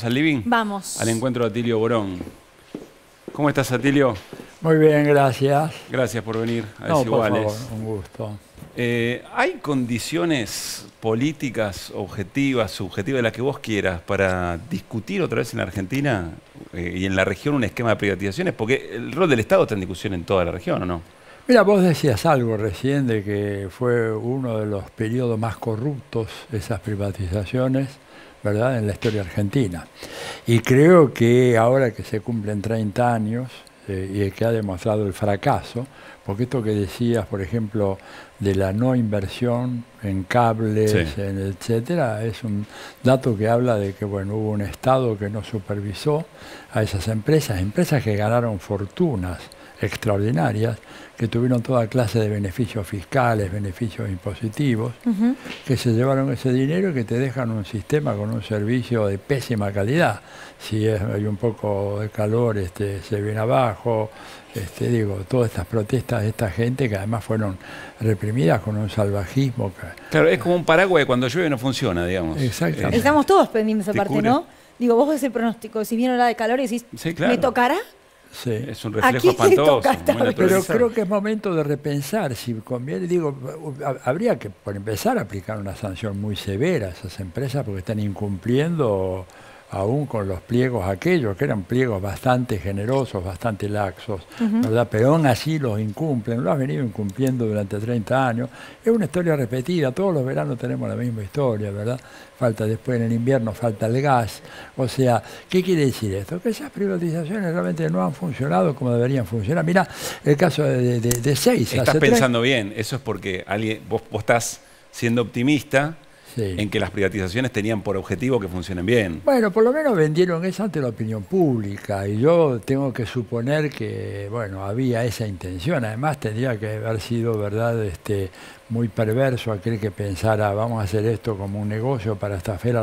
¿Al living? Vamos. Al encuentro de Atilio Borón. ¿Cómo estás, Atilio? Muy bien, gracias. Gracias por venir a No, Desiguales. por favor, un gusto. ¿Hay condiciones políticas, objetivas, subjetivas, de las que vos quieras, para discutir otra vez en la Argentina y en la región un esquema de privatizaciones? Porque el rol del Estado está en discusión en toda la región, ¿o no? Mira, vos decías algo recién de que fue uno de los periodos más corruptos esas privatizaciones, ¿verdad?, en la historia argentina. Y creo que ahora que se cumplen 30 años y que ha demostrado el fracaso, porque esto que decías, por ejemplo, de la no inversión en cables, Sí, en etcétera, es un dato que habla de que bueno, hubo un Estado que no supervisó a esas empresas que ganaron fortunas extraordinarias, que tuvieron toda clase de beneficios fiscales, beneficios impositivos, que se llevaron ese dinero y que te dejan un sistema con un servicio de pésima calidad. Si hay un poco de calor, se viene abajo. Digo, todas estas protestas de esta gente que además fueron reprimidas con un salvajismo. claro, es como un paraguas que cuando llueve no funciona, digamos. Exactamente. Estamos todos pendientes aparte, cura. ¿no? Digo, vos ves el pronóstico, si viene ola de calor y decís, Sí, claro. ¿me tocará? Sí. Es un ¿A reflejo quién le espantoso. toca esta muy vez? Pero naturalizado. creo que es momento de repensar si conviene. Digo, habría que, por empezar, aplicar una sanción muy severa a esas empresas porque están incumpliendo aún con los pliegos aquellos, que eran pliegos bastante generosos, bastante laxos, ¿verdad? Pero aún así los incumplen, lo han venido incumpliendo durante 30 años. Es una historia repetida, todos los veranos tenemos la misma historia, ¿verdad? Falta después en el invierno, falta el gas. O sea, ¿qué quiere decir esto? Que esas privatizaciones realmente no han funcionado como deberían funcionar. Mirá, el caso de Seiza. Estás pensando bien, eso es porque vos estás siendo optimista. Sí. En que las privatizaciones tenían por objetivo que funcionen bien. Bueno, por lo menos vendieron eso ante la opinión pública y yo tengo que suponer que, bueno, había esa intención. Además tendría que haber sido, ¿verdad?, muy perverso aquel que pensara vamos a hacer esto como un negocio para estafar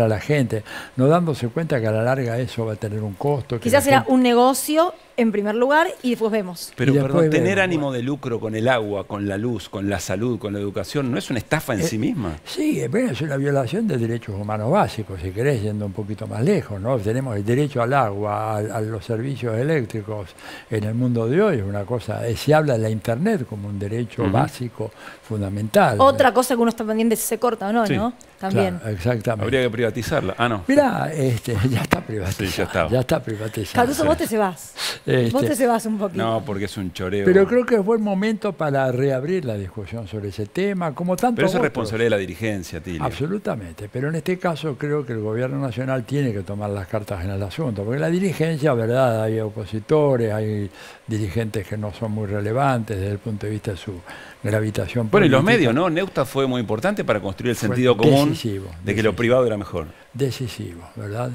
a la gente, no dándose cuenta que a la larga eso va a tener un costo. Quizás era un negocio en primer lugar y después vemos. Pero, Y después perdón, tener vemos, ánimo de lucro con el agua, con la luz, con la salud, con la educación, ¿no es una estafa en sí misma? Sí, bueno, es una violación de derechos humanos básicos, si querés, yendo un poquito más lejos, ¿no? Tenemos el derecho al agua, a los servicios eléctricos en el mundo de hoy, es una cosa, se habla de la Internet como un derecho básico, fundamental. Otra cosa que uno está pendiente si se corta o no, Sí. ¿no? También. Claro, exactamente. Habría que privatizarla. Ah, no. Mirá, ya está privatizado. Sí, ya está. Ya está privatizado. Caruso, vos te se vas. Vos te se vas un poquito. No, porque es un choreo. Pero creo que es buen momento para reabrir la discusión sobre ese tema, como tanto. Pero eso es responsabilidad de la dirigencia, Tilio. Absolutamente, pero en este caso creo que el gobierno nacional tiene que tomar las cartas en el asunto, porque la dirigencia, verdad, hay opositores, hay dirigentes que no son muy relevantes desde el punto de vista de su gravitación Bueno, y los política. medios, ¿no? Neusta fue muy importante para construir el Fue sentido común decisivo, de que lo privado era mejor. Decisivo, ¿verdad?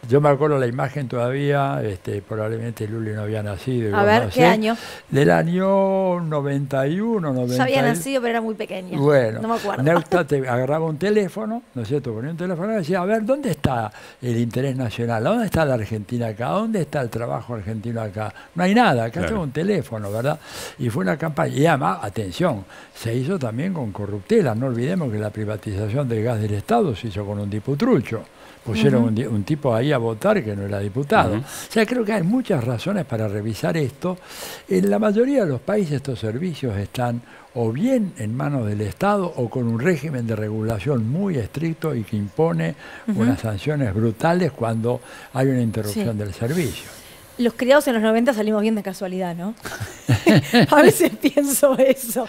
Yo me acuerdo la imagen todavía, probablemente Luli no había nacido. y A vos ver, no ¿qué sé, año? Del año 91, 92. Ya había nacido, pero era muy pequeña. Bueno, No me acuerdo. Neusta te agarraba un teléfono, ¿no es cierto? Ponía un teléfono y decía, a ver, ¿dónde está el interés nacional? ¿Dónde está la Argentina acá? ¿Dónde está el trabajo argentino acá? No hay nada, acá Claro. tengo un teléfono, ¿verdad? Y fue una campaña, y además, atención, se hizo también con corruptela. No olvidemos que la privatización del gas del Estado se hizo con un diputrucho. Pusieron un tipo ahí a votar que no era diputado. O sea, creo que hay muchas razones para revisar esto. En la mayoría de los países estos servicios están o bien en manos del Estado o con un régimen de regulación muy estricto y que impone unas sanciones brutales cuando hay una interrupción del servicio. Los criados en los 90 salimos bien de casualidad, ¿no? A veces pienso eso.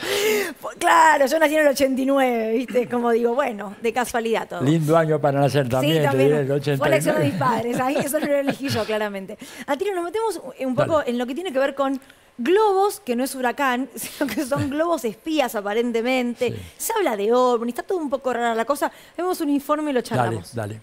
Claro, yo nací en el 89, ¿viste? Como digo, bueno, de casualidad todo. Lindo año para nacer también, Sí, te también. diré, el 89. Fue elección de mis padres. Ahí eso no lo elegí yo, claramente. Atilio, nos metemos un poco en lo que tiene que ver con globos, que no es huracán, sino que son globos espías aparentemente. Sí. Se habla de ovni, está todo un poco rara la cosa. Vemos un informe y lo Dale, charlamos. dale.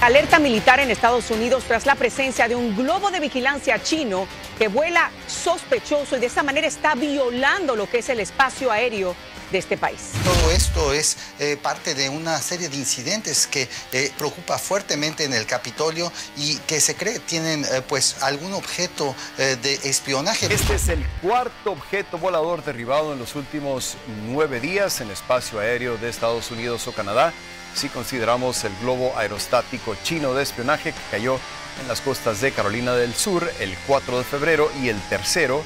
Alerta militar en Estados Unidos tras la presencia de un globo de vigilancia chino que vuela sospechoso y de esta manera está violando lo que es el espacio aéreo de este país. Todo esto es parte de una serie de incidentes que preocupa fuertemente en el Capitolio y que se cree tienen pues algún objeto de espionaje. Este es el cuarto objeto volador derribado en los últimos 9 días en espacio aéreo de Estados Unidos o Canadá. si consideramos el globo aerostático chino de espionaje que cayó en las costas de Carolina del Sur el 4 de febrero y el tercero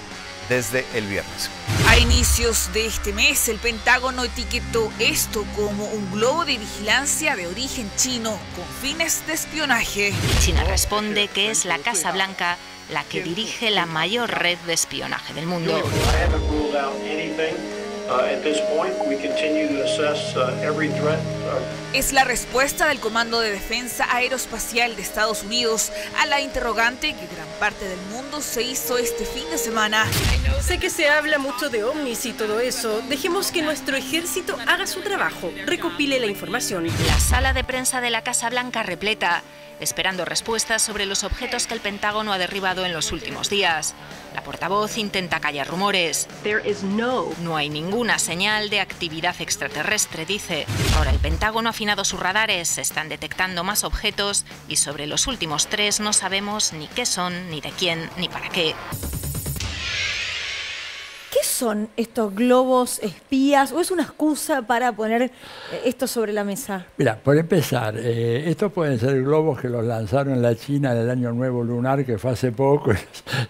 desde el viernes. A inicios de este mes, el Pentágono etiquetó esto como un globo de vigilancia de origen chino con fines de espionaje. China responde que es la Casa Blanca la que dirige la mayor red de espionaje del mundo. Es la respuesta del Comando de Defensa Aeroespacial de Estados Unidos a la interrogante que gran parte del mundo se hizo este fin de semana. Sé que se habla mucho de ovnis y todo eso. Dejemos que nuestro ejército haga su trabajo, recopile la información. La sala de prensa de la Casa Blanca repleta, esperando respuestas sobre los objetos que el Pentágono ha derribado en los últimos días. La portavoz intenta callar rumores. No hay ninguna señal de actividad extraterrestre, dice. Ahora el Pentágono ha afinado sus radares, están detectando más objetos y sobre los últimos 3 no sabemos ni qué son, ni de quién, ni para qué. ¿Qué son estos globos espías? ¿O es una excusa para poner esto sobre la mesa? Mira, por empezar, estos pueden ser globos que los lanzaron en la China en el Año Nuevo Lunar, que fue hace poco,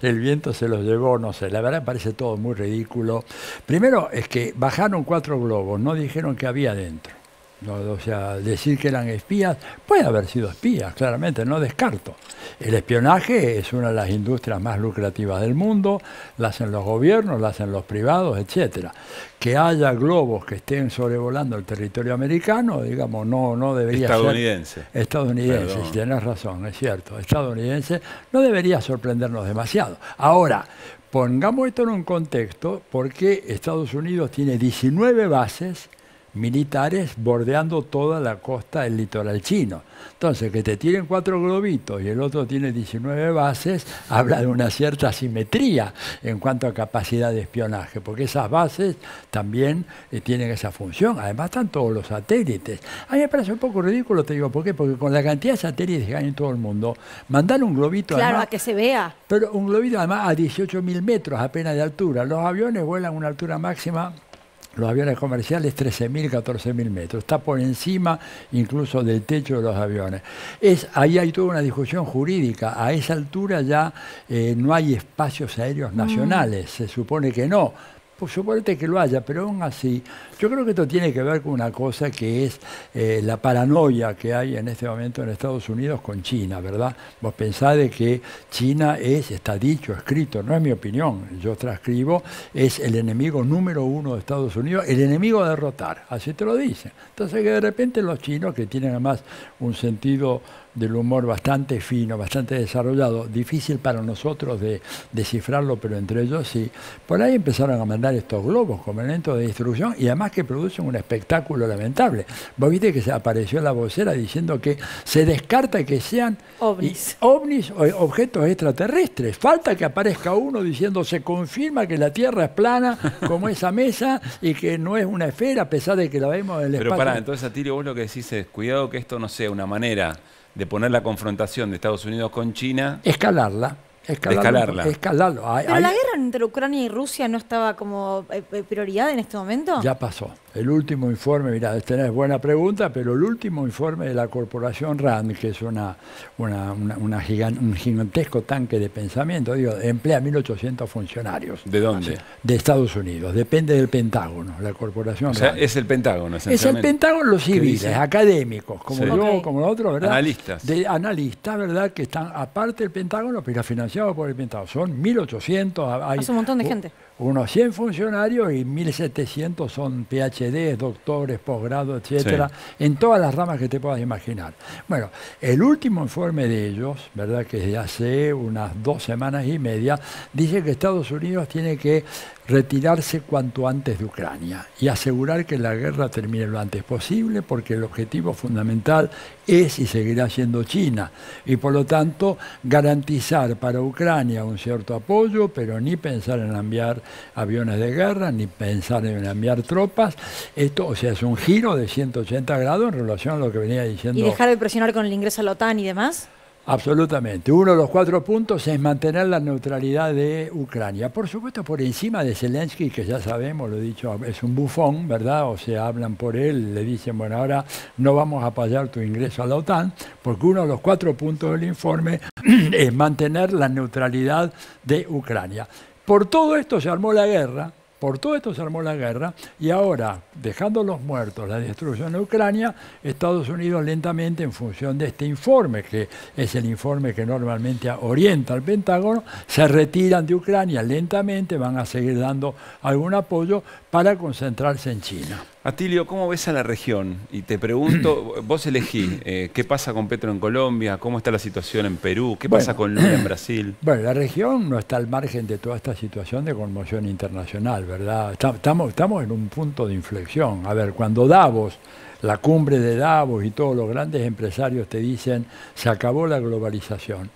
el viento se los llevó, no sé, la verdad me parece todo muy ridículo. Primero es que bajaron 4 globos, no dijeron qué había dentro. No, o sea, decir que eran espías, puede haber sido espías, claramente, no descarto. El espionaje es una de las industrias más lucrativas del mundo, la hacen los gobiernos, la hacen los privados, etcétera. Que haya globos que estén sobrevolando el territorio americano, digamos, no debería ser... Estadounidense, si tenés razón, es cierto, estadounidense, no debería sorprendernos demasiado. Ahora, pongamos esto en un contexto, porque Estados Unidos tiene 19 bases militares bordeando toda la costa del litoral chino. Entonces, que te tiren 4 globitos y el otro tiene 19 bases, habla de una cierta asimetría en cuanto a capacidad de espionaje, porque esas bases también tienen esa función. Además, están todos los satélites. A mí me parece un poco ridículo, te digo, ¿por qué? Porque con la cantidad de satélites que hay en todo el mundo, mandar un globito... Claro, además, a que se vea. Pero un globito además a 18.000 metros apenas de altura. Los aviones vuelan a una altura máxima... Los aviones comerciales 13.000, 14.000 metros. Está por encima incluso del techo de los aviones. Ahí hay toda una discusión jurídica. A esa altura ya no hay espacios aéreos nacionales. Se supone que no. Pues suponete que lo haya, pero aún así, yo creo que esto tiene que ver con una cosa que es la paranoia que hay en este momento en Estados Unidos con China, ¿verdad? Vos pensás de que China está dicho, escrito, no es mi opinión, yo transcribo, es el enemigo número 1 de Estados Unidos, el enemigo a derrotar, así te lo dicen. Entonces que de repente los chinos, que tienen además un sentido del humor bastante fino, bastante desarrollado, difícil para nosotros de descifrarlo, pero entre ellos sí, por ahí empezaron a mandar estos globos como elementos de destrucción y además que producen un espectáculo lamentable. Vos viste que se apareció la vocera diciendo que se descarta que sean ovnis o objetos extraterrestres. Falta que aparezca uno diciendo se confirma que la Tierra es plana como esa mesa y que no es una esfera a pesar de que la vemos en el espacio. Pero pará, entonces Atilio, vos lo que decís es cuidado que esto no sea una manera de poner la confrontación de Estados Unidos con China. Escalarlo. Pero la guerra entre Ucrania y Rusia no estaba como prioridad en este momento. Ya pasó. El último informe, mira, tenés buena pregunta, pero el último informe de la corporación RAND, que es un gigantesco tanque de pensamiento, emplea 1.800 funcionarios. ¿De dónde? Así, de Estados Unidos. Depende del Pentágono, la corporación RAND. O sea, es el Pentágono, esencialmente. Es el Pentágono, los civiles, académicos, como yo, como nosotros, ¿verdad? Analistas. Analistas, ¿verdad? Que están aparte del Pentágono, pero financiados por el Pentágono. Son 1.800. Es un montón de gente. Unos 100 funcionarios y 1.700 son PhDs, doctores, posgrados, etcétera, en todas las ramas que te puedas imaginar. Bueno, el último informe de ellos, ¿verdad?, que es de hace unas 2 semanas y media, dice que Estados Unidos tiene que retirarse cuanto antes de Ucrania y asegurar que la guerra termine lo antes posible, porque el objetivo fundamental es y seguirá siendo China, y por lo tanto garantizar para Ucrania un cierto apoyo, pero ni pensar en enviar aviones de guerra, ni pensar en enviar tropas. Esto, o sea, es un giro de 180 grados en relación a lo que venía diciendo. ¿Y dejar de presionar con el ingreso a la OTAN y demás? Absolutamente. Uno de los 4 puntos es mantener la neutralidad de Ucrania. Por supuesto, por encima de Zelensky, que ya sabemos, lo he dicho, es un bufón, ¿verdad? O sea, hablan por él, le dicen, bueno, ahora no vamos a apoyar tu ingreso a la OTAN, porque uno de los 4 puntos del informe es mantener la neutralidad de Ucrania. Por todo esto se armó la guerra. Por todo esto se armó la guerra y ahora, dejando los muertos, la destrucción de Ucrania, Estados Unidos lentamente, en función de este informe, que es el informe que normalmente orienta al Pentágono, se retiran de Ucrania lentamente, van a seguir dando algún apoyo para concentrarse en China. Atilio, ¿cómo ves a la región? Y te pregunto, vos elegí, ¿qué pasa con Petro en Colombia? ¿Cómo está la situación en Perú? ¿Qué pasa con Lula en Brasil? Bueno, la región no está al margen de toda esta situación de conmoción internacional, ¿verdad? Estamos en un punto de inflexión. A ver, cuando Davos, la cumbre de Davos y todos los grandes empresarios te dicen, se acabó la globalización.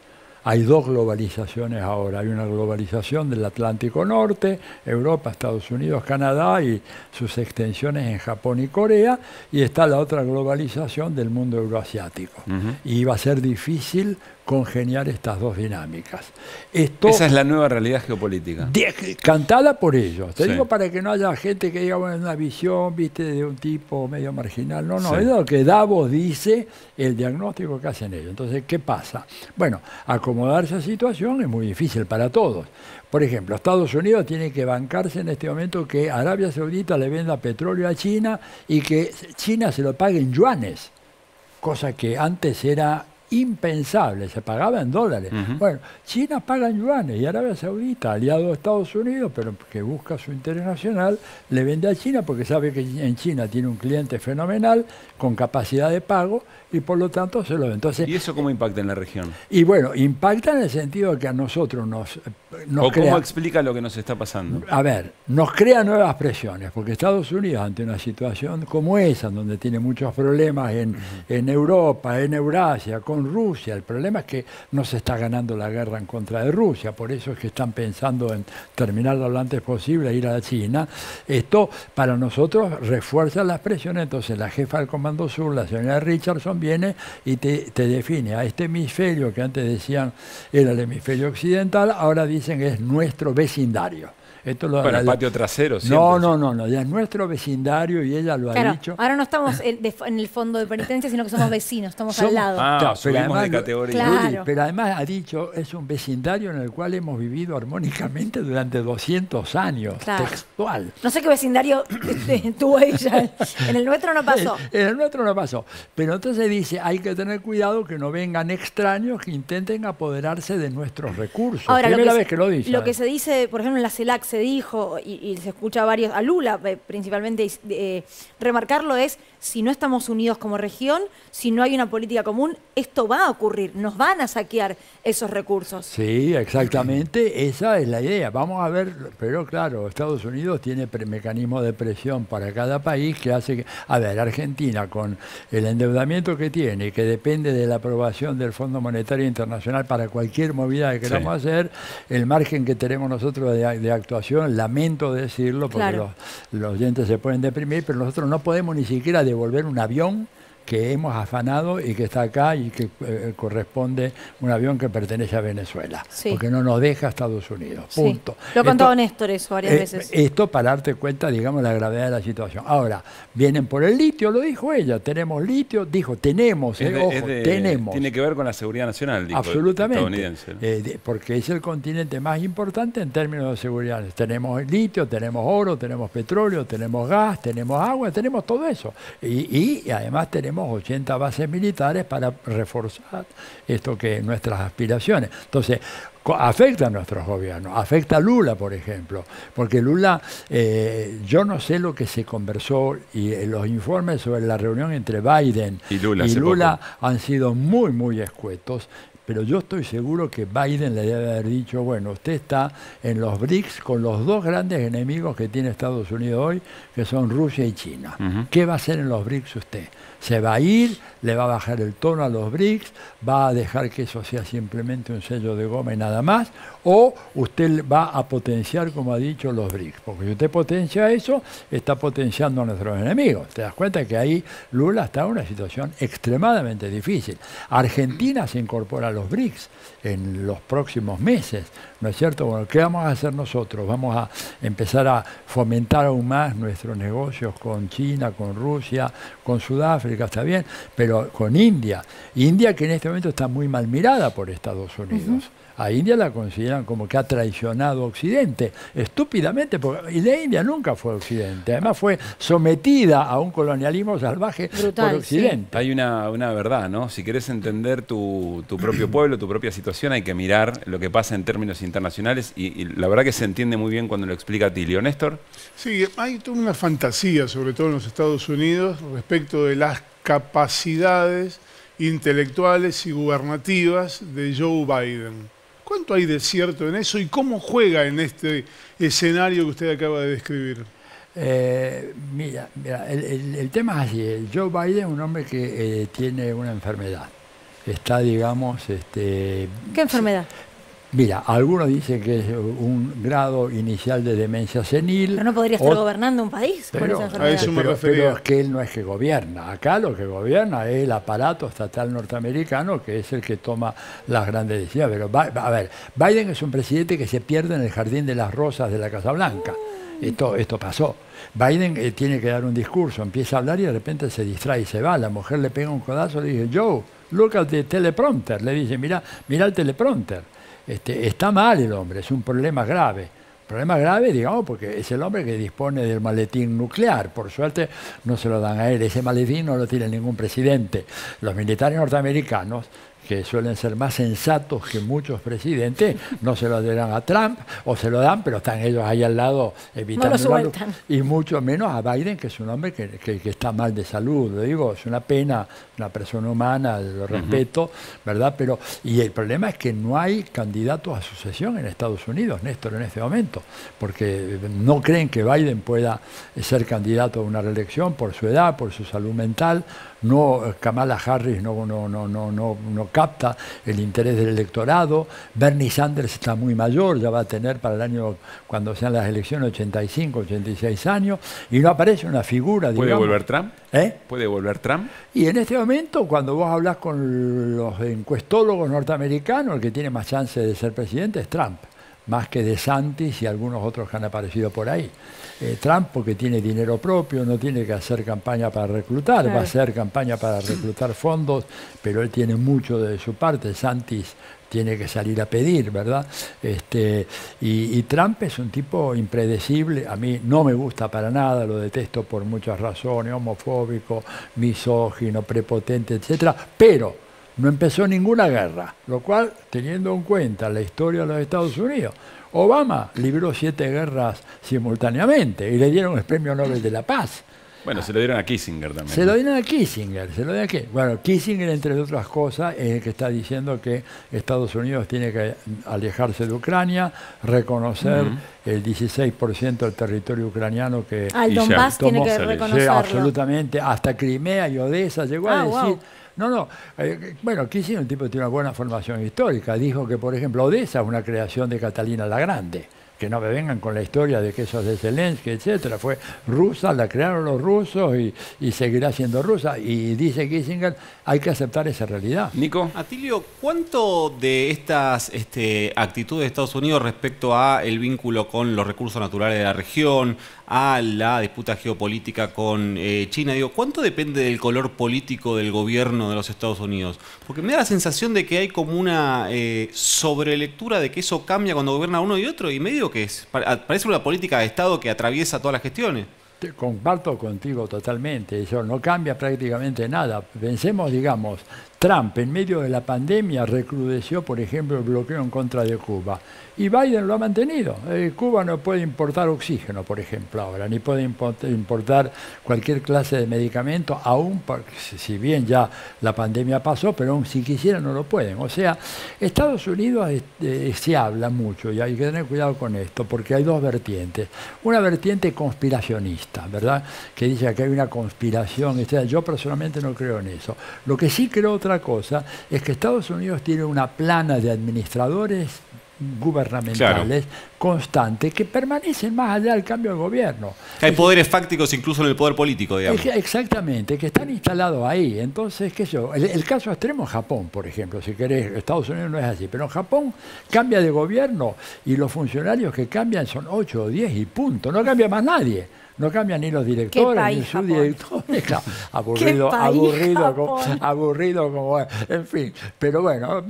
Hay 2 globalizaciones ahora. Hay una globalización del Atlántico Norte, Europa, Estados Unidos, Canadá y sus extensiones en Japón y Corea. Y está la otra globalización del mundo euroasiático. Y va a ser difícil congeniar estas 2 dinámicas. Esa es la nueva realidad geopolítica. Cantada por ellos. Te digo para que no haya gente que diga, bueno, una visión, viste, de un tipo medio marginal. No, es lo que Davos dice, el diagnóstico que hacen ellos. Entonces, ¿qué pasa? Bueno, acomodarse a esa situación es muy difícil para todos. Por ejemplo, Estados Unidos tiene que bancarse en este momento que Arabia Saudita le venda petróleo a China y que China se lo pague en yuanes, cosa que antes era impensable, se pagaba en dólares. Bueno, China paga en yuanes y Arabia Saudita, aliado de Estados Unidos, pero que busca su interés nacional, le vende a China porque sabe que en China tiene un cliente fenomenal con capacidad de pago y por lo tanto se lo vende. Entonces, ¿y eso cómo impacta en la región? Y bueno, impacta en el sentido de que a nosotros nos ¿Cómo explica lo que nos está pasando? A ver, nos crea nuevas presiones, porque Estados Unidos, ante una situación como esa, donde tiene muchos problemas en Europa, en Eurasia, con Rusia, el problema es que no se está ganando la guerra en contra de Rusia, por eso es que están pensando en terminarlo lo antes posible e ir a China. Esto para nosotros refuerza las presiones, entonces la jefa del Comando Sur, la señora Richardson, viene y te define a este hemisferio que antes decían era el hemisferio occidental, ahora dicen que es nuestro vecindario. Esto lo, bueno, el patio trasero. No, ya es nuestro vecindario y ella lo ha dicho. Ahora no estamos en el fondo de penitencia, sino que somos vecinos, estamos al lado. Claro, subimos de categoría. Claro. Pero además ha dicho, es un vecindario en el cual hemos vivido armónicamente durante 200 años, textual. No sé qué vecindario tuvo ella, en el nuestro no pasó. En el nuestro no pasó. Pero entonces dice, hay que tener cuidado que no vengan extraños que intenten apoderarse de nuestros recursos. Ahora, primera vez que lo dice. Lo que se dice, por ejemplo, en la CELAC se dijo, y se escucha a varios, a Lula principalmente, remarcarlo es, si no estamos unidos como región, si no hay una política común, esto va a ocurrir, nos van a saquear esos recursos. Sí, exactamente, esa es la idea. Vamos a ver, pero claro, Estados Unidos tiene mecanismos de presión para cada país que hace que, a ver, Argentina con el endeudamiento que tiene y que depende de la aprobación del Fondo Monetario Internacional para cualquier movida que queramos hacer, el margen que tenemos nosotros de actuación, lamento decirlo porque los oyentes se pueden deprimir, pero nosotros no podemos ni siquiera devolver un avión que hemos afanado y que está acá y que corresponde un avión que pertenece a Venezuela, porque no nos deja Estados Unidos, punto. Lo ha contado Néstor eso varias veces. Esto para darte cuenta, digamos, la gravedad de la situación. Ahora, vienen por el litio, lo dijo ella, tenemos litio, dijo, tenemos, tenemos. Tiene que ver con la seguridad nacional, dijo. Absolutamente, ¿no? Porque es el continente más importante en términos de seguridad. Tenemos litio, tenemos oro, tenemos petróleo, tenemos gas, tenemos agua, tenemos todo eso. Y además tenemos 80 bases militares para reforzar esto que nuestras aspiraciones. Entonces, afecta a nuestros gobiernos, afecta a Lula, por ejemplo, porque Lula, yo no sé lo que se conversó y los informes sobre la reunión entre Biden y Lula han sido muy, muy escuetos. Pero yo estoy seguro que Biden le debe haber dicho, bueno, usted está en los BRICS con los 2 grandes enemigos que tiene Estados Unidos hoy, que son Rusia y China. ¿Qué va a hacer en los BRICS usted? Se va a ir, le va a bajar el tono a los BRICS, va a dejar que eso sea simplemente un sello de goma y nada más, o usted va a potenciar, como ha dicho, los BRICS. Porque si usted potencia eso, está potenciando a nuestros enemigos. Te das cuenta que ahí Lula está en una situación extremadamente difícil. Argentina se incorpora a los BRICS en los próximos meses, ¿no es cierto? Bueno, ¿qué vamos a hacer nosotros? Vamos a empezar a fomentar aún más nuestros negocios con China, con Rusia, con Sudáfrica, está bien, pero con India. India que en este momento está muy mal mirada por Estados Unidos. A India la consideran como que ha traicionado a Occidente, estúpidamente, porque y la India nunca fue Occidente, además fue sometida a un colonialismo salvaje por Occidente. Sí. Hay una verdad, ¿no? Si querés entender tu propio pueblo, tu propia situación, hay que mirar lo que pasa en términos internacionales y la verdad que se entiende muy bien cuando lo explica Tilio. ¿Néstor? Sí, hay toda una fantasía, sobre todo en los Estados Unidos, respecto de las capacidades intelectuales y gubernativas de Joe Biden. ¿Cuánto hay de cierto en eso y cómo juega en este escenario que usted acaba de describir? Mira, el tema es así. Joe Biden es un hombre que tiene una enfermedad. Está, digamos... ¿Qué enfermedad? Mira, algunos dicen que es un grado inicial de demencia senil. Pero no podría estar gobernando un país con esa enfermedad. A eso me refería. Pero es que él no es que gobierna. Acá lo que gobierna es el aparato estatal norteamericano, que es el que toma las grandes decisiones. Pero, a ver, Biden es un presidente que se pierde en el jardín de las rosas de la Casa Blanca. Esto pasó. Biden tiene que dar un discurso, empieza a hablar y de repente se distrae y se va. La mujer le pega un codazo y le dice, Joe, look at the teleprompter. Le dice, mira el teleprompter. Está mal el hombre, es un problema grave. Problema grave, digamos, porque es el hombre que dispone del maletín nuclear. Por suerte no se lo dan a él. Ese maletín no lo tiene ningún presidente. Los militares norteamericanos, que suelen ser más sensatos que muchos presidentes, no se lo darán a Trump, o se lo dan, pero están ellos ahí al lado evitando. No lo sueltan. Y mucho menos a Biden, que es un hombre que está mal de salud. Lo digo, es una pena, una persona humana, lo respeto, ¿verdad? Pero, y el problema es que no hay candidatos a sucesión en Estados Unidos, Néstor, en este momento, porque no creen que Biden pueda ser candidato a una reelección por su edad, por su salud mental. No, Kamala Harris no capta el interés del electorado. Bernie Sanders está muy mayor, ya va a tener para el año, cuando sean las elecciones, 85, 86 años, y no aparece una figura, digamos. ¿Puede volver Trump? ¿Puede volver Trump? Y en este momento, cuando vos hablas con los encuestólogos norteamericanos, el que tiene más chance de ser presidente es Trump, más que DeSantis y algunos otros que han aparecido por ahí. Trump, porque tiene dinero propio, no tiene que hacer campaña para reclutar, va a hacer campaña para reclutar fondos, pero él tiene mucho de su parte. DeSantis tiene que salir a pedir, ¿verdad? Y Trump es un tipo impredecible, a mí no me gusta para nada, lo detesto por muchas razones, homofóbico, misógino, prepotente, etcétera, pero no empezó ninguna guerra, lo cual, teniendo en cuenta la historia de los Estados Unidos, Obama libró 7 guerras simultáneamente y le dieron el Premio Nobel de la Paz. Bueno, se lo dieron a Kissinger también. Se lo dieron a Kissinger, Bueno, Kissinger, entre otras cosas, es el que está diciendo que Estados Unidos tiene que alejarse de Ucrania, reconocer el 16% del territorio ucraniano que el Donbass tiene que reconocerlo. Sí, absolutamente, hasta Crimea y Odessa llegó a decir... Wow. Bueno, Kissinger es un tipo que tiene una buena formación histórica. Dijo que, por ejemplo, Odessa es una creación de Catalina la Grande. Que no me vengan con la historia de que eso es de Zelensky, etcétera. Fue rusa, la crearon los rusos y seguirá siendo rusa. Y dice Kissinger, hay que aceptar esa realidad. Nico. Atilio, ¿cuánto de estas actitudes de Estados Unidos respecto a el vínculo con los recursos naturales de la región, a la disputa geopolítica con China, cuánto depende del color político del gobierno de los Estados Unidos? Porque me da la sensación de que hay como una sobrelectura de que eso cambia cuando gobierna uno y otro, y medio que parece una política de Estado que atraviesa todas las gestiones. Comparto contigo totalmente, eso no cambia prácticamente nada. Pensemos, digamos, Trump, en medio de la pandemia, recrudeció, por ejemplo, el bloqueo en contra de Cuba. Y Biden lo ha mantenido. Cuba no puede importar oxígeno, por ejemplo, ahora, ni puede importar cualquier clase de medicamento, aún porque, si bien ya la pandemia pasó, pero aún si quisieran no lo pueden. O sea, Estados Unidos se habla mucho, y hay que tener cuidado con esto, porque hay dos vertientes. Una vertiente conspiracionista, ¿verdad?, que dice que hay una conspiración, etc. Yo personalmente no creo en eso. Lo que sí creo otra cosa es que Estados Unidos tiene una plana de administradores gubernamentales constantes que permanecen más allá del cambio de gobierno. Hay poderes fácticos incluso en el poder político, digamos. Exactamente, que están instalados ahí. Entonces, qué sé yo, el caso extremo es Japón, por ejemplo, si querés. Estados Unidos no es así, pero en Japón cambia de gobierno y los funcionarios que cambian son 8 o 10 y punto, no cambia más nadie. No cambian ni los directores, ni subdirectores. Claro, aburrido como... En fin, pero bueno,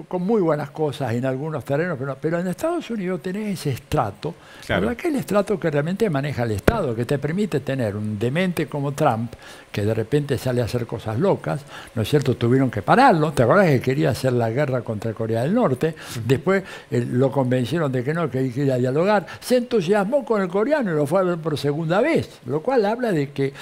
con muy buenas cosas en algunos terrenos. Pero en Estados Unidos tenés ese estrato, ¿verdad?, que es el estrato que realmente maneja el Estado, que te permite tener un demente como Trump, que de repente sale a hacer cosas locas, ¿no es cierto? Tuvieron que pararlo. ¿Te acuerdas que quería hacer la guerra contra Corea del Norte? Después lo convencieron de que no, que quería dialogar. Se entusiasmó con el coreano y lo fue a ver por segunda vez, lo cual habla de que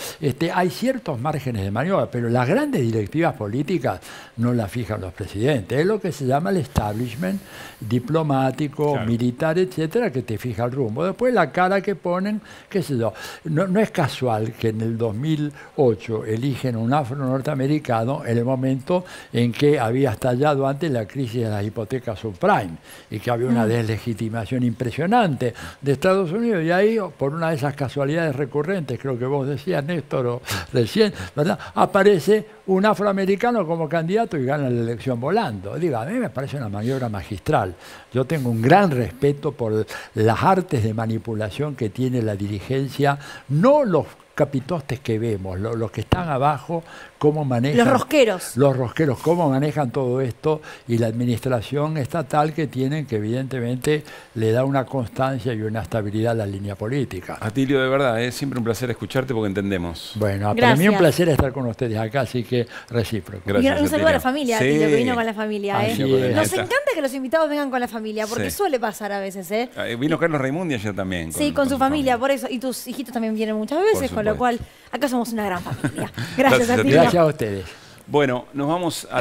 hay ciertos márgenes de maniobra, pero las grandes directivas políticas no las fijan los presidentes. Es lo que se llama el establishment diplomático, militar, etcétera, que te fija el rumbo. Después la cara que ponen, qué sé yo. No es casual que en el 2008 eligen un afro-norteamericano en el momento en que había estallado antes la crisis de las hipotecas subprime y que había una deslegitimación impresionante de Estados Unidos, y ahí, por una de esas casualidades recurrentes, creo que vos decías, Néstor, recién, ¿verdad?, aparece un afroamericano como candidato y gana la elección volando. Digo, a mí me parece una maniobra magistral. Yo tengo un gran respeto por las artes de manipulación que tiene la dirigencia, no los capitostes que vemos, los que están abajo, cómo manejan... Los rosqueros. Los rosqueros, cómo manejan todo esto, y la administración estatal que tienen, que evidentemente le da una constancia y una estabilidad a la línea política. Atilio, de verdad, es siempre un placer escucharte porque entendemos. Bueno, para mí un placer estar con ustedes acá, así que recíproco. Gracias, un saludo a la familia, sí. Atilio, que vino con la familia. Nos encanta que los invitados vengan con la familia, porque suele pasar a veces. Vino Carlos Raimundi ayer también. Con su familia, por eso. Y tus hijitos también vienen muchas veces, con lo cual acá somos una gran familia. Gracias, Atilio. Gracias a ustedes. Bueno, nos vamos a la...